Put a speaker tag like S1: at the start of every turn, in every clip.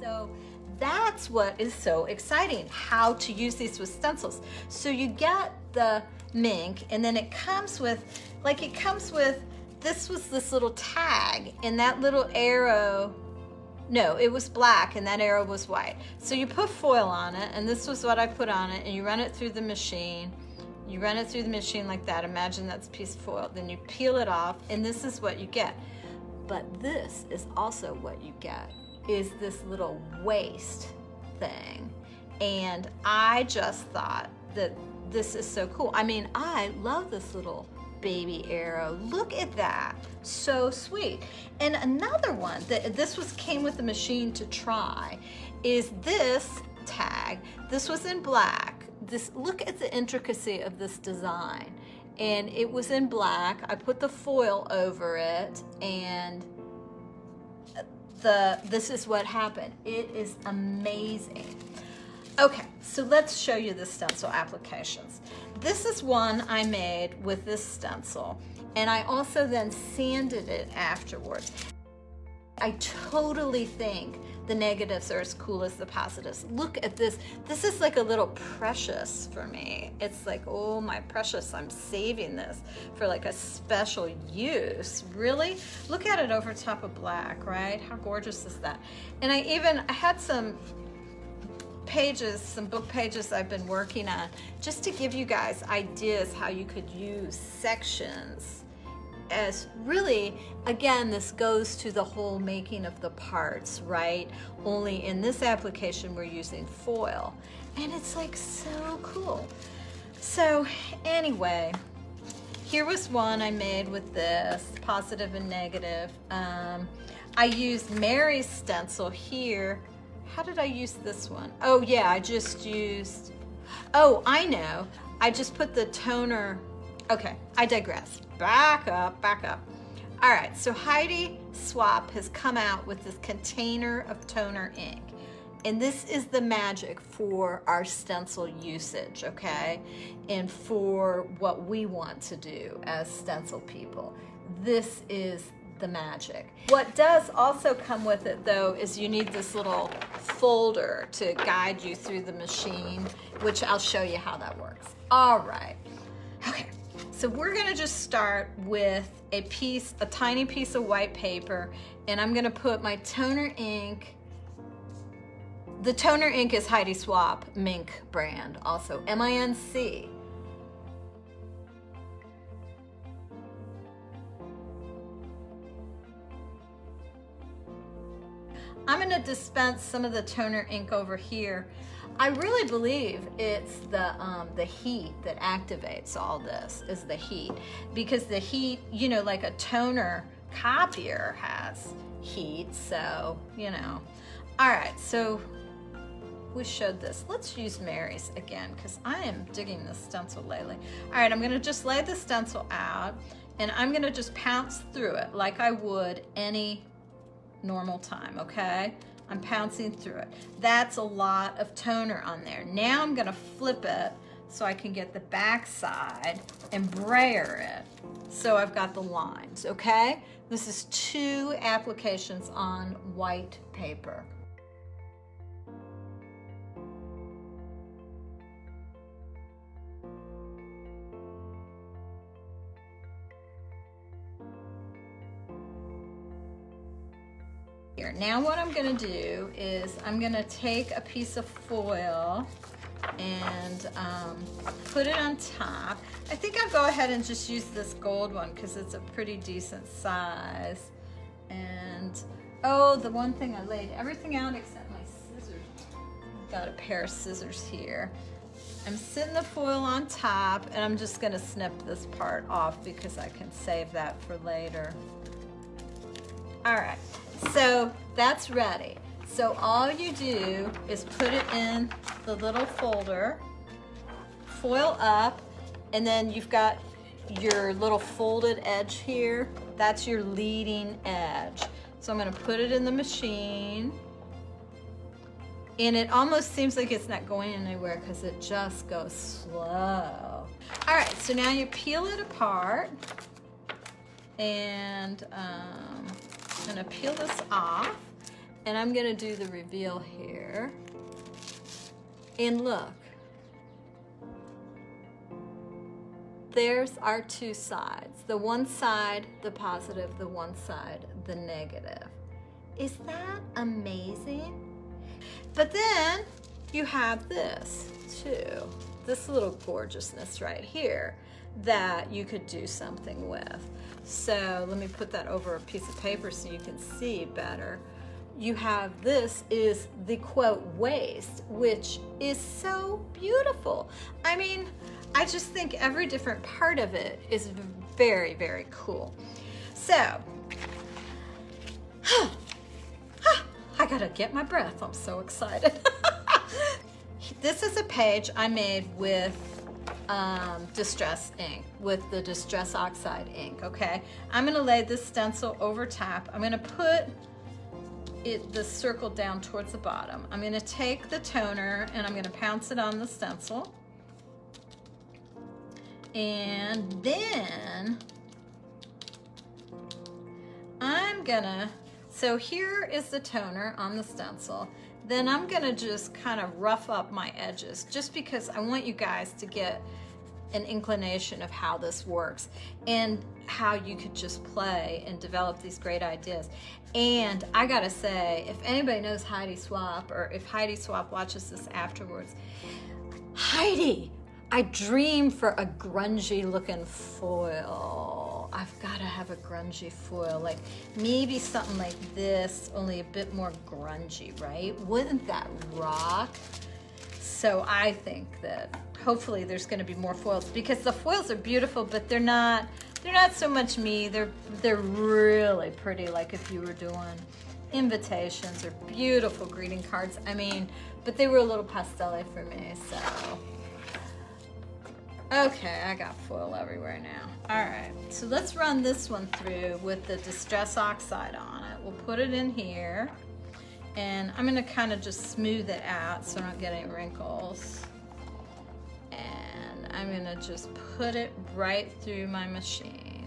S1: So that's what is so exciting, how to use these with stencils. So you get the mink, and then it comes with, this was this little tag, and that little arrow, no, it was black and that arrow was white. So you put foil on it, and this was what I put on it, and you run it through the machine. You run it through the machine like that. Imagine that's a piece of foil. Then you peel it off, and this is what you get. But this is also what you get, is this little waist thing. And I just thought that this is so cool. I mean, I love this little baby arrow. Look at that, so sweet. And another one that came with the machine to try is this tag. This was in black. Look at the intricacy of this design. And it was in black. I put the foil over it, and this is what happened. It is amazing. Okay, so let's show you the stencil applications. This is one I made with this stencil, and I also then sanded it afterwards. I totally think the negatives are as cool as the positives. Look at this. This is like a little precious for me. It's like, oh my precious, I'm saving this for like a special use. Really? Look at it over top of black, right? How gorgeous is that? And I had some pages, some book pages I've been working on, just to give you guys ideas how you could use sections as really, again, this goes to the whole making of the parts, right? Only in this application, we're using foil, and it's like so cool. So anyway, here was one I made with this, positive and negative. I used Mary's stencil here. How did I use this one? Oh yeah, I just used, oh, I know. I just put the toner, okay, I digress. Back up. All right, so Heidi Swap has come out with this container of toner ink. And this is the magic for our stencil usage, okay? And for what we want to do as stencil people. This is the magic. What does also come with it though is you need this little folder to guide you through the machine, which I'll show you how that works. All right, okay. So we're gonna just start with a tiny piece of white paper, and I'm gonna put my toner ink. The toner ink is Heidi Swap Mink brand, also M-I-N-C. I'm gonna dispense some of the toner ink over here. I really believe it's the heat that activates all this, is the heat. Because the heat, you know, like a toner copier has heat, so, you know. All right, so we showed this. Let's use Mary's again, because I am digging this stencil lately. All right, I'm gonna just lay the stencil out, and I'm gonna just pounce through it like I would any normal time, okay? I'm pouncing through it. That's a lot of toner on there. Now I'm gonna flip it so I can get the back side and brayer it. So I've got the lines, okay? This is 2 applications on white paper. Now what I'm gonna do is I'm gonna take a piece of foil and put it on top. I think I'll go ahead and just use this gold one because it's a pretty decent size. And oh, the one thing I laid everything out except my scissors. Got a pair of scissors here. I'm sitting the foil on top, and I'm just gonna snip this part off because I can save that for later. All right. So that's ready. So all you do is put it in the little folder, foil up, and then you've got your little folded edge here. That's your leading edge. So I'm gonna put it in the machine, and it almost seems like it's not going anywhere because it just goes slow. All right, so now you peel it apart, and I'm gonna peel this off. and I'm gonna do the reveal here. And look, there's our two sides. The one side, the positive, the one side, the negative. Is that amazing? But then you have this too, this little gorgeousness right here that you could do something with. So let me put that over a piece of paper so you can see better. You have, this is the quote waist, which is so beautiful. I mean, I just think every different part of it is very, very cool. So, I gotta get my breath, I'm so excited. This is a page I made with distress ink, with the Distress Oxide ink, okay? I'm gonna lay this stencil over top. I'm gonna put the circle down towards the bottom. I'm gonna take the toner and I'm gonna pounce it on the stencil. And then I'm gonna, so here is the toner on the stencil. Then I'm gonna just kind of rough up my edges, just because I want you guys to get an inclination of how this works and how you could just play and develop these great ideas. And I gotta say, if anybody knows Heidi Swap, or if Heidi Swap watches this afterwards, Heidi, I dream for a grungy looking foil. I've gotta have a grungy foil, like maybe something like this, only a bit more grungy, right? Wouldn't that rock? So I think that hopefully there's gonna be more foils, because the foils are beautiful, but they're not so much me. They're really pretty, like if you were doing invitations or beautiful greeting cards. I mean, but they were a little pastel for me, so. Okay, I got foil everywhere now. All right, so let's run this one through with the Distress Oxide on it. We'll put it in here, and I'm gonna kind of just smooth it out so I don't get any wrinkles. And I'm gonna just put it right through my machine.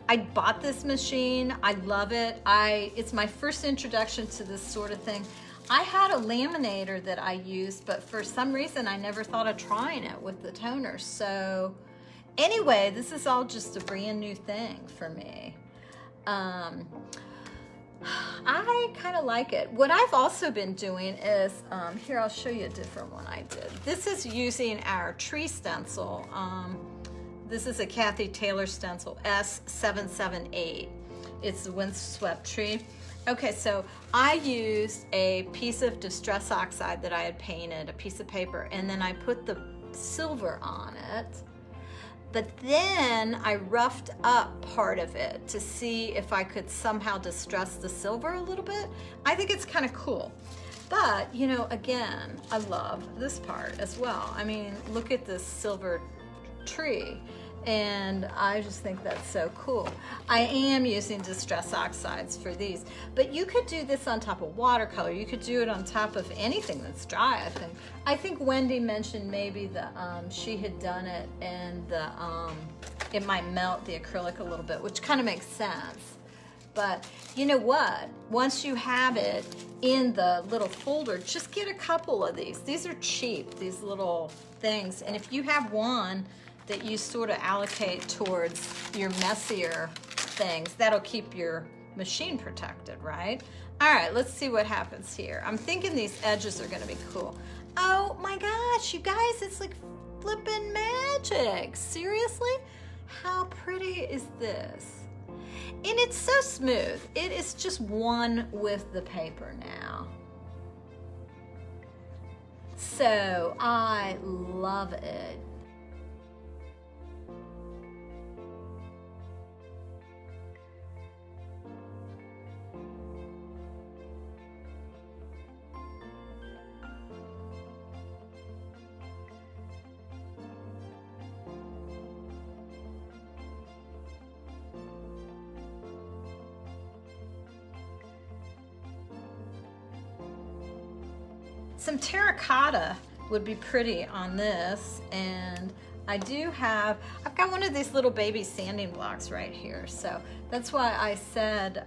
S1: I bought this machine, I love it. It's my first introduction to this sort of thing. I had a laminator that I used, but for some reason I never thought of trying it with the toner. So anyway, this is all just a brand new thing for me. I kind of like it. What I've also been doing is, here, I'll show you a different one I did. This is using our tree stencil. This is a Kathy Taylor stencil, S778. It's the windswept tree. Okay, so I used a piece of Distress Oxide that I had painted, a piece of paper, and then I put the silver on it. But then I roughed up part of it to see if I could somehow distress the silver a little bit. I think it's kind of cool. But, you know, again, I love this part as well. I mean, look at this silver tree. And I just think that's so cool. I am using Distress Oxides for these, but you could do this on top of watercolor. You could do it on top of anything that's dry, I think. I think Wendy mentioned maybe the she had done it, and the it might melt the acrylic a little bit, which kind of makes sense. But you know what? Once you have it in the little folder, just get a couple of these. These are cheap, these little things. And if you have one that you sort of allocate towards your messier things, that'll keep your machine protected, right? All right, let's see what happens here. I'm thinking these edges are gonna be cool. Oh my gosh, you guys, it's like flippin' magic. Seriously? How pretty is this? And it's so smooth. It is just one with the paper now. So I love it. Some terracotta would be pretty on this, and I've got one of these little baby sanding blocks right here, so that's why I said,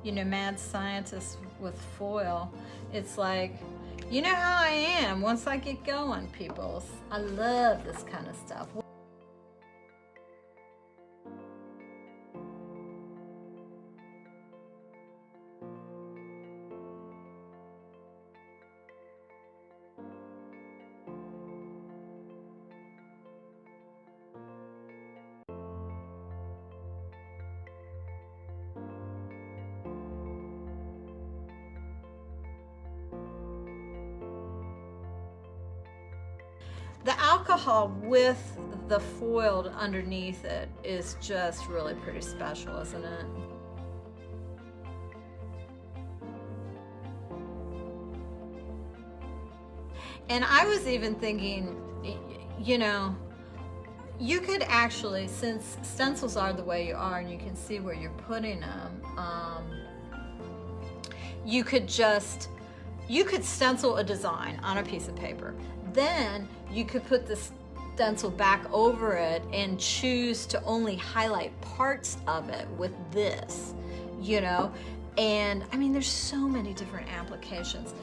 S1: you know, mad scientist with foil. It's like, you know how I am once I get going, people. I love this kind of stuff. The alcohol with the foil underneath it is just really pretty special, isn't it? And I was even thinking, you know, you could actually, since stencils are the way you are and you can see where you're putting them, you could stencil a design on a piece of paper. Then you could put the stencil back over it and choose to only highlight parts of it with this, you know. And I mean, there's so many different applications.